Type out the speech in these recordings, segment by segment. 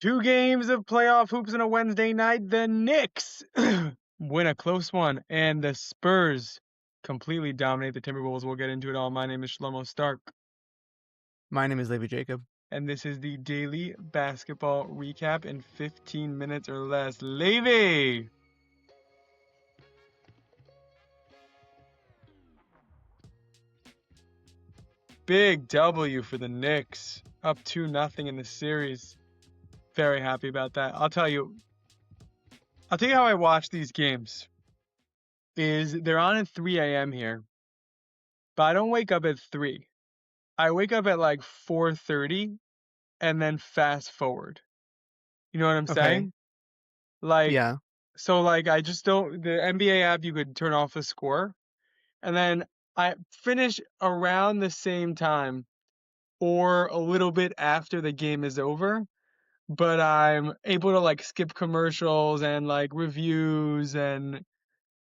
2 games of playoff hoops on a Wednesday night. The Knicks win a close one, and the Spurs completely dominate the Timberwolves. We'll get into it all. My name is Shlomo Stark, My name is Levi Jacob. and this is the daily basketball recap in 15 minutes or less. Levy! Big W for the Knicks. Up 2-0 in the series. Very happy about that. I'll tell you how I watch these games. They're on at 3 a.m. here, but I don't wake up at 3. I wake up at like 4:30 and then fast forward. You know what I'm Okay. saying? Like, Yeah. so like I just don't, the NBA app, you could turn off the score, and then I finish around the same time or a little bit after the game is over, but I'm able to like skip commercials and like reviews and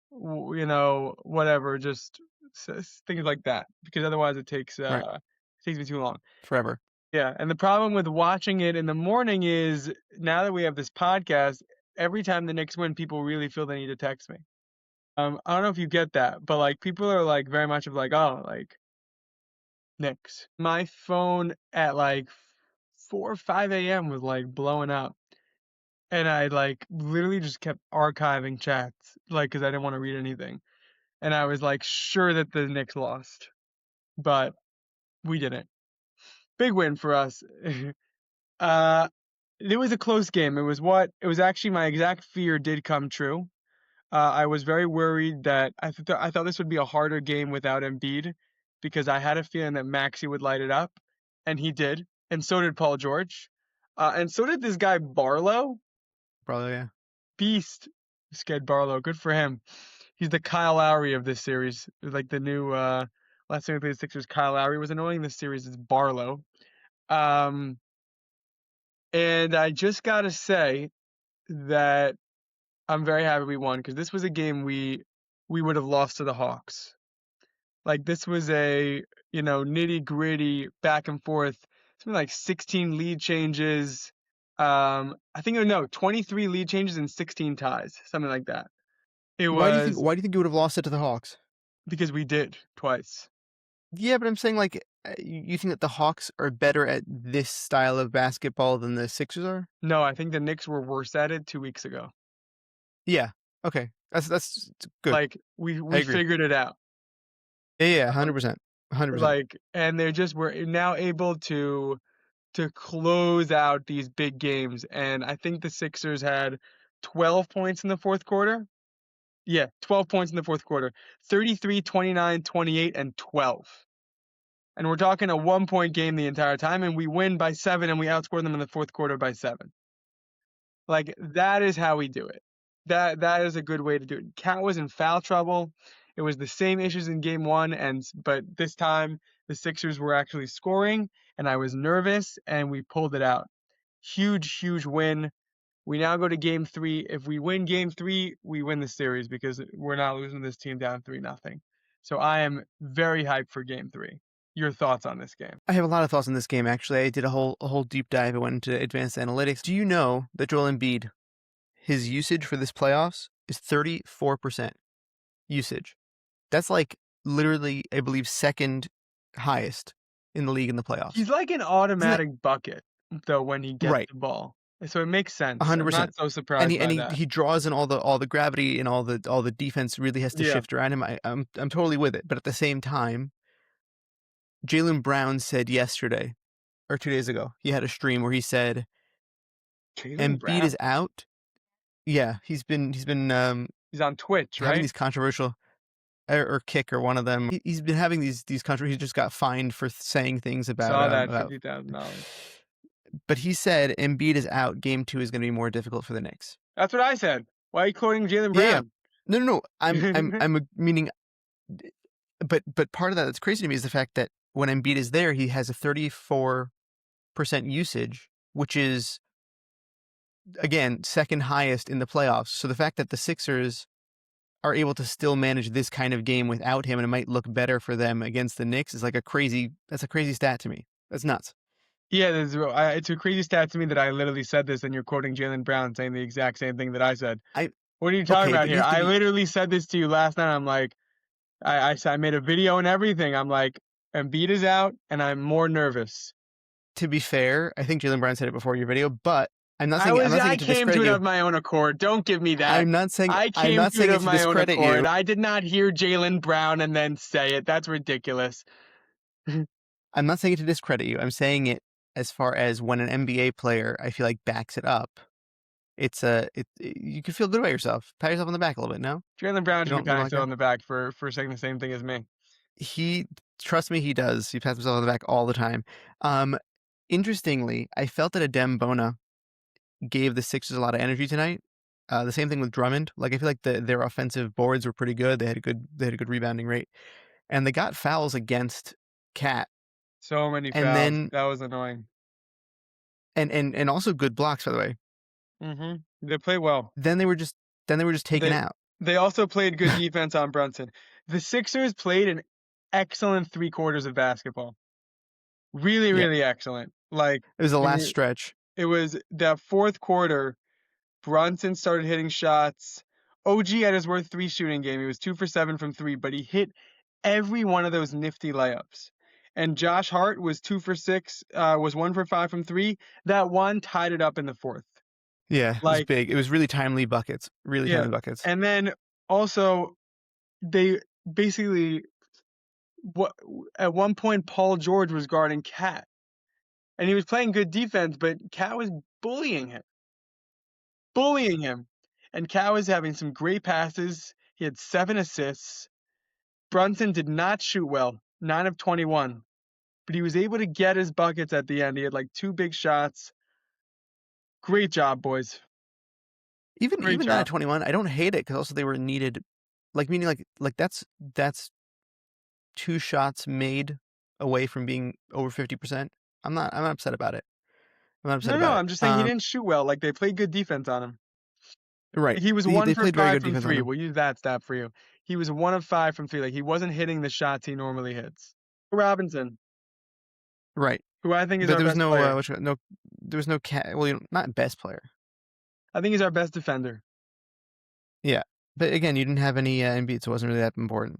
whatever, just things like that, because otherwise Right. it takes me too long. Forever. Yeah, and the problem with watching it in the morning is now that we have this podcast, every time the Knicks win, people really feel they need to text me. I don't know if you get that, but like people are like very much of like, oh, like Knicks. My phone at like 4 or 5 a.m. was like blowing up, and I like literally just kept archiving chats, like because I didn't want to read anything, and I was like sure that the Knicks lost, but we didn't. Big win for us. uh, It was a close game. It was actually my exact fear did come true. I was very worried that I thought this would be a harder game without Embiid, because I had a feeling that Maxey would light it up, and he did, and so did Paul George, and so did this guy Barlow, Probably, yeah. beast. Sked Barlow, good for him. He's the Kyle Lowry of this series, like the new last time we played the Sixers. Kyle Lowry was annoying. This series is Barlow. Um, and I just gotta say that I'm very happy we won, because this was a game we would have lost to the Hawks. Like this was a nitty gritty back and forth. Something like 16 lead changes. I think no 23 lead changes and 16 ties, something like that. It Why do you think? was Why do you think you would have lost it to the Hawks? because we did twice. Yeah, but I'm saying like you think that the Hawks are better at this style of basketball than the Sixers are? No, I think the Knicks were worse at it 2 weeks ago. Yeah. Okay. That's good. Like I we agree. figured it out. Yeah. Yeah. Um, 100%. 100%. like, and we're now able to close out these big games. And I think the Sixers had 12 points in the fourth quarter. Yeah, 12 points in the fourth quarter. 33, 29, 28, and 12. And we're talking a 1-point game the entire time, and we win by 7, and we outscore them in the fourth quarter by 7. Like, that is how we do it. That is a good way to do it. Cat was in foul trouble. It was the same issues in game 1, but this time the Sixers were actually scoring, and I was nervous, and we pulled it out. Huge, huge win. We now go to game 3. If we win game 3, we win the series, because we're not losing this team down 3-0. So I am very hyped for game 3. Your thoughts on this game? I have a lot of thoughts on this game. Actually, I did a whole deep dive. I went into advanced analytics. Do you know that Joel Embiid, his usage for this playoffs is 34% usage? That's like literally, I believe, second highest in the league in the playoffs. He's like an Isn't that automatic bucket, though, when he gets right? the ball. So it makes sense. I'm 100%. not so And surprised he and by he, that. he draws in all the gravity and all the defense really has to Yeah. shift around him. I'm totally with it. But at the same time, Jaylen Brown said yesterday or 2 days ago, he had a stream where he said Jaylen Embiid Brown? is out. Yeah, he's been He's on Twitch, having right? these controversial or Kick or one of them. He's been having these controversial. He just got fined for saying things about Saw that about. $50,000. But he said Embiid is out. Game 2 is going to be more difficult for the Knicks. That's what I said. Why are you quoting Jaylen Yeah, yeah. Brown? No. I'm meaning, but part of that that's crazy to me is the fact that when Embiid is there, he has a 34% usage, which is again second highest in the playoffs. So the fact that the Sixers are able to still manage this kind of game without him, and it might look better for them against the Knicks, is like that's a crazy stat to me. That's nuts. Yeah, it's a crazy stat to me that I literally said this, and you're quoting Jaylen Brown saying the exact same thing that I said. I What are you talking Okay, about but you here? have to I be literally said this to you last night. I'm like, I made a video and everything. I'm like, Embiid is out, and I'm more nervous. to be fair. I think Jaylen Brown said it before your video, but I'm not saying I it to came to discredit it you. of my own accord. Don't give me that. I I'm came not to it saying it of to my own discredit accord. you. I did not hear Jaylen Brown and then say it. That's ridiculous. I'm not saying it to discredit you. I'm saying it as far as when an NBA player, I feel like, backs it up. You can feel good about yourself. Pat yourself on the back a little bit. No, Jaylen Brown should be you don't patting like himself that. on the back for saying the same thing as me. He Trust me, he does. He pats himself on the back all the time. Um, Interestingly, I felt that Adem Bona gave the Sixers a lot of energy tonight. The same thing with Drummond. Like I feel like their offensive boards were pretty good. They had a good rebounding rate, and they got fouls against Cat, So many and fouls. then That was annoying. and also good blocks, by the way. They play well. Then they were just taken They out. they also played good defense on Brunson. The Sixers played an excellent 3 quarters of basketball. Really, Yeah, really excellent. Like it was the I last mean, stretch. it was that fourth quarter. Brunson started hitting shots. OG had his worth 3 shooting game. He was 2 for 7 from 3, but he hit every one of those nifty layups. And Josh Hart was 2 for 6, was 1 for 5 from 3. That one tied it up in the fourth. Yeah, it was Like, big. It was really timely buckets. Really yeah. timely buckets. And then also they basically what at one point Paul George was guarding Cat, and he was playing good defense, but Cat was bullying him, bullying him, and Cat was having some great passes. He had 7 assists. Brunson did not shoot well, 9 of 21, but he was able to get his buckets at the end. He had like 2 big shots. Great job, boys. Even Great even down at job. 21, I don't hate it because also they were needed. Like meaning like that's 2 shots made away from being over 50%. I'm not upset about it. I'm not upset No, no, about it. I'm just saying he didn't shoot well. Like they played good defense on him. Right. He was one They for played very five good from defense on three. him. We'll use that stat for you. He was 1 of 5 from 3. Like he wasn't hitting the shots he normally hits. Robinson, Right. who I think is But our there was best no player. there was no well, not best player. I think he's our best defender. Yeah. But again, you didn't have any Embiid, so it wasn't really that important.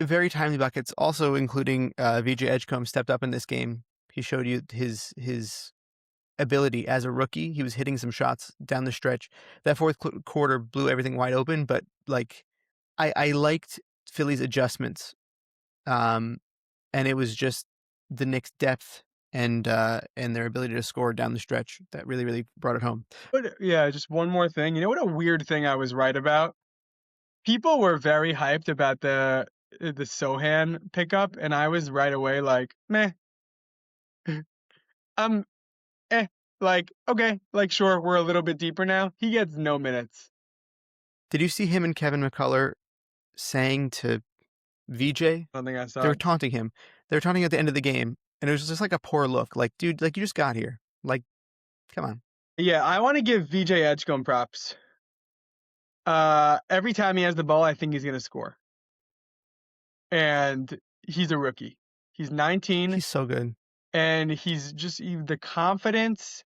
Very timely buckets, also including VJ Edgecombe stepped up in this game. He showed you his ability as a rookie. He was hitting some shots down the stretch. That fourth quarter blew everything wide open, but like I liked Philly's adjustments. Um, and it was just the Knicks' depth and their ability to score down the stretch that really brought it home. But yeah, just one more thing. You know what a weird thing I was right about? People were very hyped about the Sohan pickup, and I was right away like, meh. I'm eh. Like, okay, like sure, we're a little bit deeper now. He gets no minutes. Did you see him and Kevin McCullough saying to VJ? I don't think I They saw were it. taunting him. They were taunting at the end of the game, and it was just like a poor look. Like, dude, like you just got here. Like, come on. Yeah, I want to give VJ Edgecombe props. Every time he has the ball, I think he's gonna score. And he's a rookie. He's 19, He's so good. and the confidence.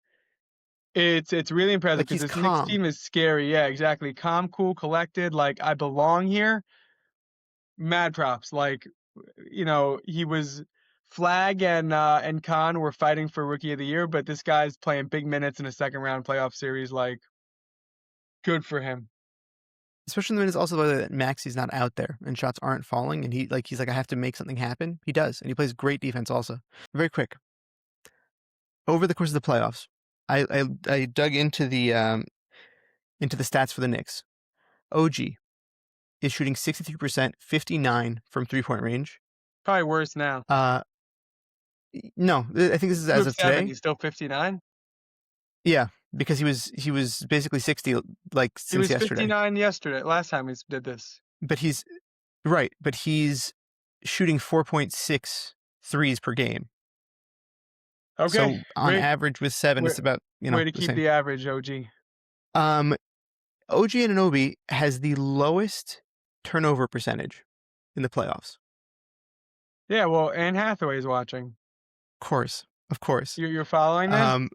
It's really impressive Like because he's this Knicks calm. team is scary. Yeah, exactly. Calm, cool, collected. Like I belong here. Mad props. Like he was Flag and Khan were fighting for Rookie of the Year, but this guy's playing big minutes in a second round playoff series. Like good for him. Especially when it's also the way that Maxi's not out there and shots aren't falling, and he's like I have to make something happen. He does, and he plays great defense also. Very quick. Over the course of the playoffs, I dug into the stats for the Knicks. OG is shooting 63%, 59 from 3-point range. Probably worse now. Uh, no, I think this is Two as of of seven. today. He's still 59. Yeah, because he was basically 60 like He since was yesterday. 59 yesterday. Last time we did this. But he's right, but he's shooting 4.6 threes per game. Okay, So on great. average with 7, Way, it's about, way to the keep same. the average, OG. Um, OG Anunoby has the lowest turnover percentage in the playoffs. Yeah, well, Anne Hathaway's watching. Of course. Of course. You're following this? Um,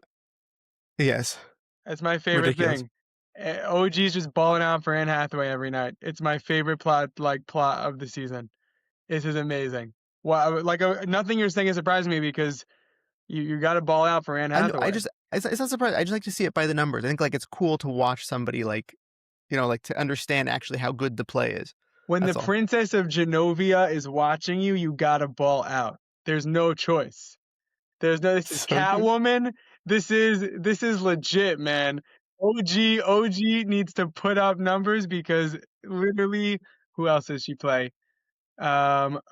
yes. That's my favorite Ridiculous. thing. OG's just balling out for Anne Hathaway every night. It's my favorite plot of the season. This is amazing. Well, nothing you're saying is surprising me because you got to ball out for Anne I know. Hathaway. It's not surprising. I just like to see it by the numbers. I think like it's cool to watch somebody like, like to understand actually how good the play is. When the That's all. Princess of Genovia is watching you, you got to ball out. There's no choice. This is So good. Catwoman. This is legit, man. OG needs to put up numbers because literally, who else does she play?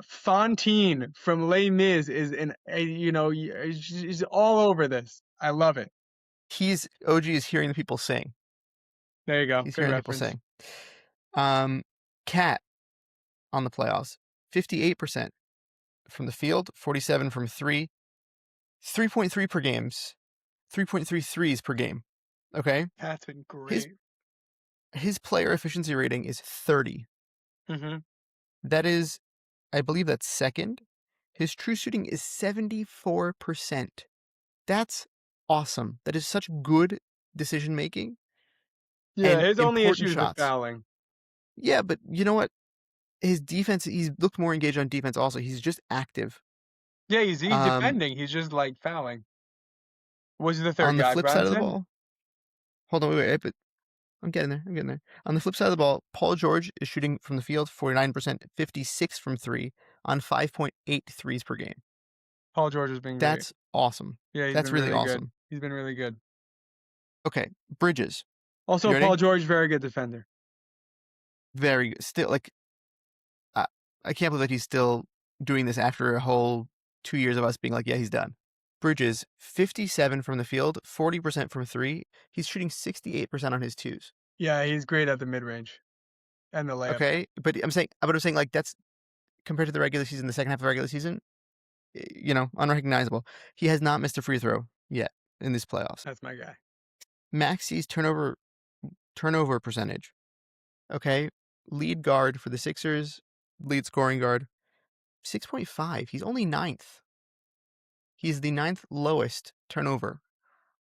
Fontaine from Les Mis is she's all over this. I love it. OG is hearing the people sing. There you go. He's Good hearing the people reference. sing. Cat on the playoffs, 58% from the field, 47 from three, 3.3 per games, 3.3 threes per game. Okay, That's been his great. his player efficiency rating is 30. Mm-hmm. That is, I believe that's second. His true shooting is 74%. That's awesome. That is such good decision making Yeah, and his only issue important is the shots. fouling. Yeah, but you know what? His defense, he's looked more engaged on defense also. He's just active. Yeah, he's Um, defending. He's just like fouling. Was the third on the guy flip side of the Brunson? ball, hold on, wait, but I'm getting there. On the flip side of the ball, Paul George is shooting from the field 49%, 56 from three on 5.8 threes per game. Paul George has been great. That's awesome. Yeah, he's That's been really really good. awesome. He's been really good. Okay, Bridges. You Also, Paul ready? George, very good defender. Very good. Still, like, I, I can't believe that he's still doing this after a whole 2 years of us being like, yeah, he's done. Bridges, 57 from the field, 40% from three. He's shooting 68% on his twos. Yeah, he's great at the mid range and the layup. Okay, but I'm saying like that's compared to the regular season, the second half of the regular season, unrecognizable. He has not missed a free throw yet in these playoffs. That's my guy. Maxi's turnover percentage. Okay, lead guard for the Sixers, lead scoring guard, 6.5. He's only ninth. He's the ninth lowest turnover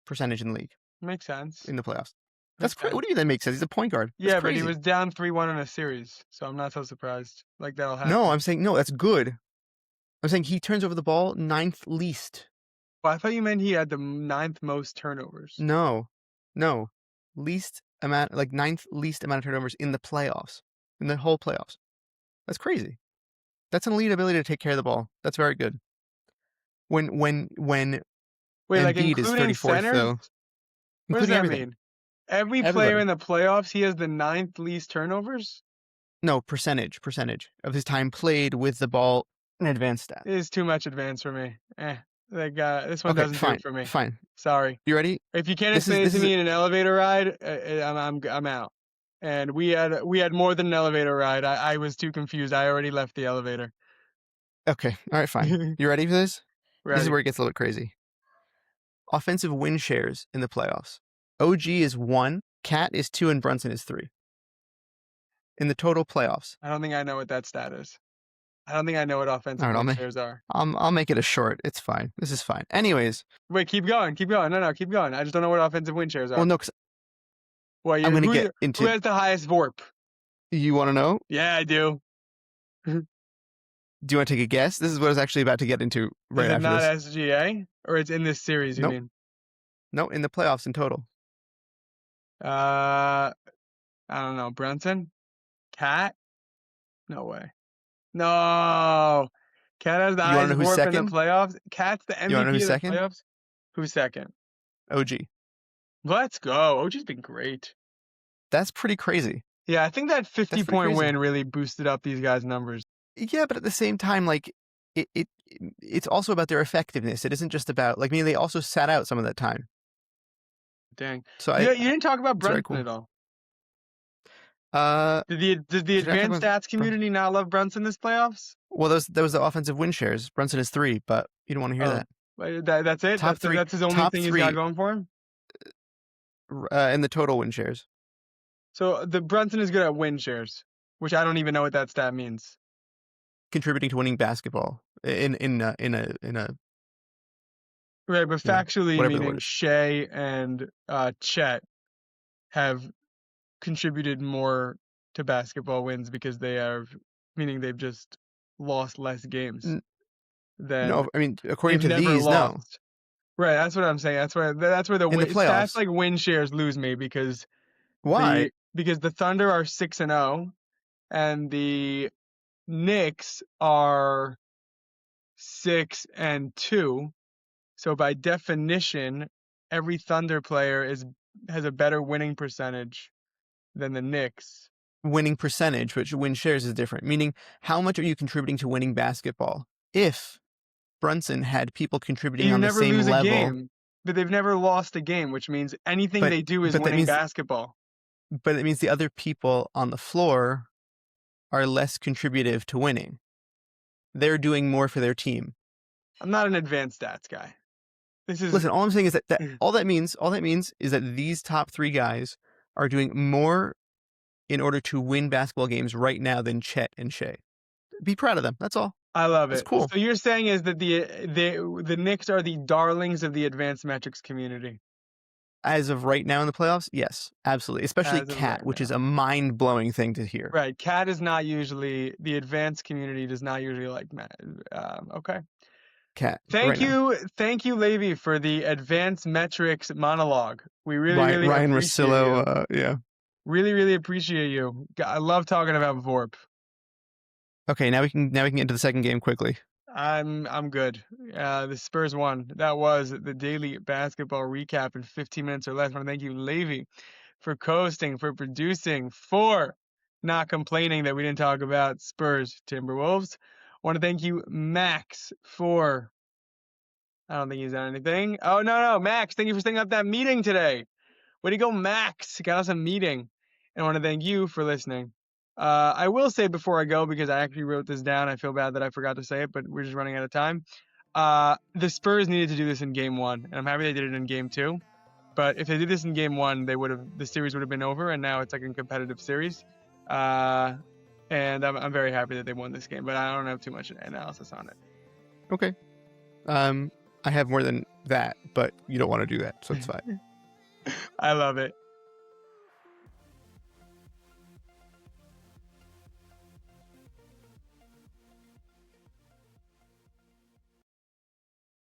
percentage in the league Makes sense. in the playoffs. That's Makes crazy. sense. What do you mean that makes sense? He's a point guard. That's Yeah, but he crazy. was down 3-1 in a series, so I'm not so surprised. Like that'll No, happen. I'm saying no. That's good. I'm saying he turns over the ball ninth least. Well, I thought you meant he had the ninth most turnovers. No, no, least amount, like ninth least amount of turnovers in the playoffs, in the whole playoffs. That's crazy. That's an elite ability to take care of the ball. That's very good. When Wait, like Embiid is including 34th centers? though, What does including that everything, mean? Every player everybody. in the playoffs, he has the ninth least turnovers? No, percentage of his time played with the ball in advanced stat. It is too much advanced for me. This one Okay, doesn't do it fine, for me. fine. Sorry. You ready? If you can't This is explain it this to is me in an elevator ride, I'm out. And we had more than an elevator ride. I was too confused. I already left the elevator. okay. All right, fine. You ready for this? This is Ready. where it gets a little bit crazy. Offensive win shares in the playoffs. OG is 1, Cat is 2, and Brunson is 3 in the total playoffs. I don't think I know what that stat is. I don't think I know what All offensive right, win shares are. I'll make it a short. It's fine. This is fine. Anyways, Wait, keep going. Keep going. No, keep going. I just don't know what offensive win shares well, are. no, 'cause Well, I'm gonna get who into. has the highest VORP? You want to know? Yeah, I do. Do you want to take a guess? This is what I was actually about to get into Is right it after not this. SGA? Or it's in this series, you Nope. mean? No, in the playoffs in total. I don't know. Brunson? Cat? No way. No. Cat has the You want to highest know who's VORP in the second? playoffs. Cat's the You want to know MVP who's of the second? playoffs. Who's second? OG. Let's go. OG's been great. That's pretty crazy. Yeah, I think that That's 50 pretty point crazy. win really boosted up these guys' numbers. Yeah, but at the same time, like it's also about their effectiveness. It isn't just about like I mean they also sat out some of that time. Dang. So You didn't talk about it's very Brunson cool. at all. Uh, Did the did I talk advanced about stats Brunson? community not love Brunson this playoffs? Well, that was the offensive win shares. Brunson is 3, but you don't want to hear Oh, that. that's it. Top three, That's his only top thing he's got three going for him. in the total win shares. So the Brunson is good at win shares, which I don't even know what that stat means. Contributing to winning basketball in a Right, but you know, factually, whatever the word meaning is. Shea and Chet have contributed more to basketball wins because they have, meaning they've just lost less games N- than no, I mean, according they've to never these, no. lost. Right, that's what I'm saying. That's where the In the stats playoffs, like win shares lose me because why? the Thunder are 6-0 and the Knicks are 6-2. So by definition, every Thunder player has a better winning percentage than the Knicks. Winning percentage, which win shares is different. Meaning, how much are you contributing to winning basketball? If Brunson had people contributing You on the never same lose a level, game, but they've never lost a game, which means anything but they do is but that winning means basketball. but it means the other people on the floor are less contributive to winning. They're doing more for their team. I'm not an advanced stats guy. This is Listen, all I'm saying is that all that means is that these top three guys are doing more in order to win basketball games right now than Chet and Shea. Be proud of them. That's all. I love That's it. cool. So you're saying is that the Knicks are the darlings of the advanced metrics community As of right now in the playoffs, yes, absolutely. Especially as of Cat, right which is now. a mind-blowing thing to hear. Right. Cat is not usually the advanced community does not usually like Matt. Okay. Cat, right now. Thank you, Levy, for the advanced metrics monologue. We really, Ryan, really Ryan appreciate you. Russillo, yeah. Really, really appreciate you. I love talking about Vorp. Okay, now we can get into the second game quickly. I'm good. The Spurs won. That was the daily basketball recap in 15 minutes or less. I want to thank you, Levy, for coasting, for producing, for not complaining that we didn't talk about Spurs Timberwolves. I want to thank you, Max, for I don't think he's done anything. Oh no, Max, thank you for setting up that meeting today. Way to go, Max. Got us a meeting. And I want to thank you for listening. I will say before I go, because I actually wrote this down, I feel bad that I forgot to say it, but we're just running out of time. The Spurs needed to do this in game one, and I'm happy they did it in game two. But if they did this in game one, the series would have been over, and now it's like a competitive series. And I'm very happy that they won this game, but I don't have too much analysis on it. Okay. I have more than that, but you don't want to do that, so it's fine. I love it.